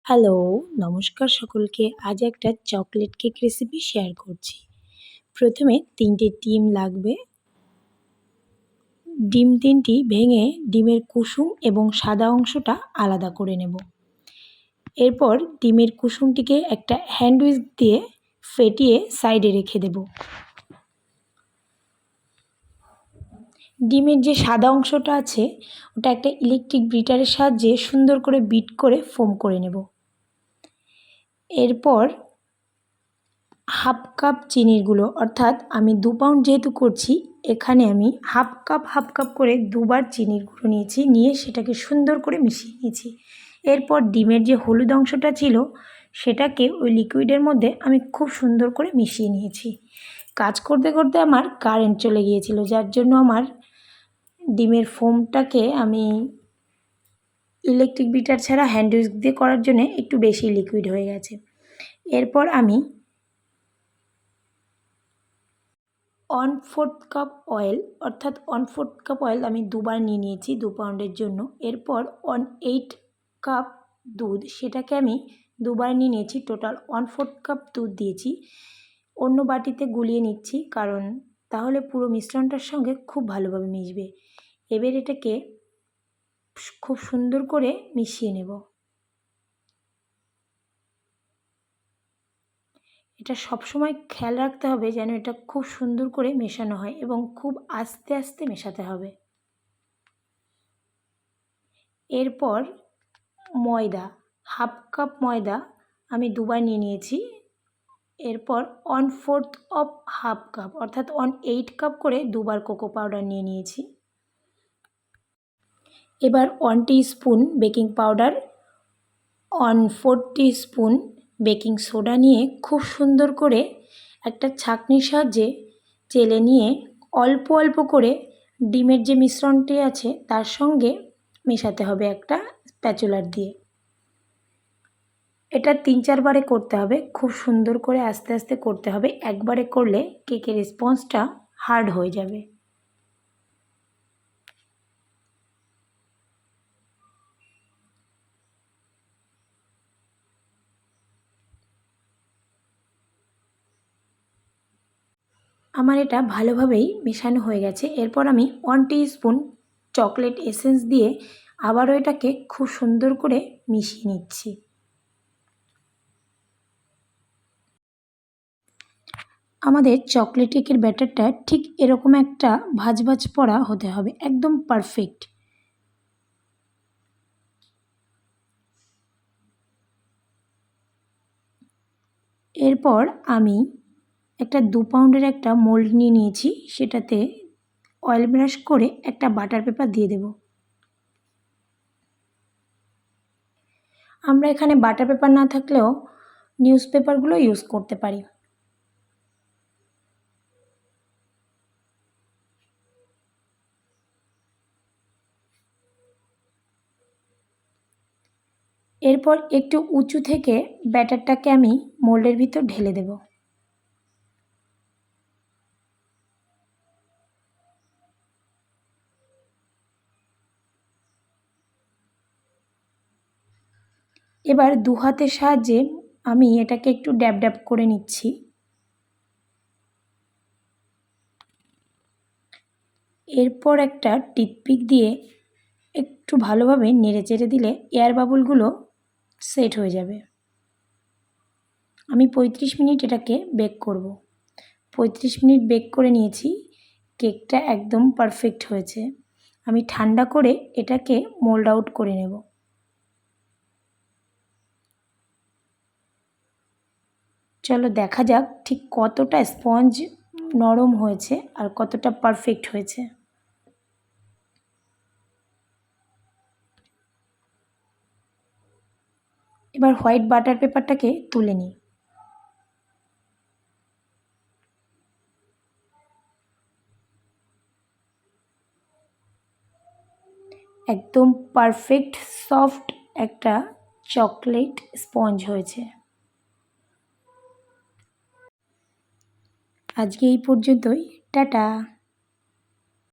Hello, নমস্কার সকলকে। আজ একটা চকলেট কেক রেসিপি শেয়ার করছি। প্রথমে ৩টে ডিম লাগবে। ডিম ৩টি ভেঙে ডিমের কুসুম এবং সাদা অংশটা আলাদা করে নেব। এরপর ডিমের কুসুমটিকে একটা হ্যান্ড উইস্ক দিয়ে ফেটিয়ে সাইডে রেখে দেব। ডিমের যে সাদা অংশটা আছে ওটা একটা ইলেকট্রিক বিটারের সাহায্যে সুন্দর করে বিট করে ফোম করে নেব। এরপর হাফ কাপ চিনির গুঁড়ো, অর্থাৎ আমি 2 পাউন্ড যেহেতু করছি, এখানে আমি হাফ কাপ করে দুবার চিনির গুঁড়ো নিয়েছি, নিয়ে সেটাকে সুন্দর করে মিশিয়ে নিয়েছি। এরপর ডিমের যে হলুদ অংশটা ছিল সেটাকে ওই লিকুইডের মধ্যে আমি খুব সুন্দর করে মিশিয়ে নিয়েছি। কাজ করতে করতে আমার কারেন্ট চলে গিয়েছিল, যার জন্য আমার ডিমের ফোমটাকে আমি ইলেকট্রিক বিটার ছাড়া হ্যান্ড উইস্ক দিয়ে করার জন্য একটু বেশি লিকুইড হয়ে গেছে। এরপর আমি 1/4 কাপ অয়েল, অর্থাৎ 1/4 কাপ অয়েল আমি দুবার নিয়ে নিয়েছি 2 পাউন্ডের জন্য। এরপর 1/8 কাপ দুধ, সেটাকে আমি দুবার নিয়ে নিয়েছি। টোটাল 1/4 কাপ দুধ দিয়েছি। অন্য বাটিতে গুলিয়ে নিচ্ছি, কারণ তাহলে পুরো মিশ্রণটার সঙ্গে খুব ভালোভাবে মিশবে। এবার এটাকে খুব সুন্দর করে মিশিয়ে নেব। এটা সবসময় খেয়াল রাখতে হবে যেন এটা খুব সুন্দর করে মেশানো হয় এবং খুব আস্তে আস্তে মেশাতে হবে। এরপর ময়দা, হাফ কাপ ময়দা আমি দুবার নিয়ে নিয়েছি। এরপর 1/4 অফ হাফ কাপ, অর্থাৎ 1/8 কাপ করে দুবার কোকো পাউডার নিয়ে নিয়েছি। এবার 1 teaspoon baking powder, 1/4 teaspoon baking soda নিয়ে খুব সুন্দর করে একটা ছাঁকনির সাহায্যে চেলে নিয়ে অল্প অল্প করে ডিমের যে মিশ্রণটি আছে তার সঙ্গে মেশাতে হবে একটা স্প্যাচুলার দিয়ে। এটা 3-4 বারে করতে হবে, খুব সুন্দর করে আস্তে আস্তে করতে হবে। একবারে করলে কেকের স্পঞ্জটা হার্ড হয়ে যাবে। আমার এটা ভালোভাবেই মেশানো হয়ে গেছে। এরপর আমি 1 টিস্পুন চকলেট এসেন্স দিয়ে আবারও এটাকে খুব সুন্দর করে মিশিয়ে নিচ্ছি। আমাদের চকলেট কেকের ব্যাটারটা ঠিক এরকম একটা ভাজ ভাজ পড়া হতে হবে, একদম পারফেক্ট। এরপর আমি একটা 2 পাউন্ডের একটা মোল্ড নিয়ে নিয়েছি, সেটাতে অয়েল ব্রাশ করে একটা বাটার পেপার দিয়ে দেব। আমরা এখানে বাটার পেপার না থাকলেও নিউজ পেপারগুলো ইউজ করতে পারি। এরপর একটু উঁচু থেকে ব্যাটারটাকে আমি মোল্ডের ভিতর ঢেলে দেব। এবার 2 হাতের সাহায্যে আমি এটাকে একটু ড্যাব ড্যাব করে নিচ্ছি। এরপর একটা টিথপিক দিয়ে একটু ভালোভাবে নেড়ে চেড়ে দিলে এয়ার বাবলগুলো সেট হয়ে যাবে। আমি 35 মিনিট এটাকে বেক করব। 35 মিনিট বেক করে নিয়েছি। কেকটা একদম পারফেক্ট হয়েছে। আমি ঠান্ডা করে এটাকে মোল্ড আউট করে নেব। চলো দেখা যাক ঠিক কতটা স্পঞ্জ নরম হয়েছে আর কতটা পারফেক্ট হয়েছে। এবার হোয়াইট বাটার পেপারটাকে তুলে নিই। একদম পারফেক্ট সফট একটা চকলেট স্পঞ্জ হয়েছে। আজকে এই পর্যন্তই। টাটা।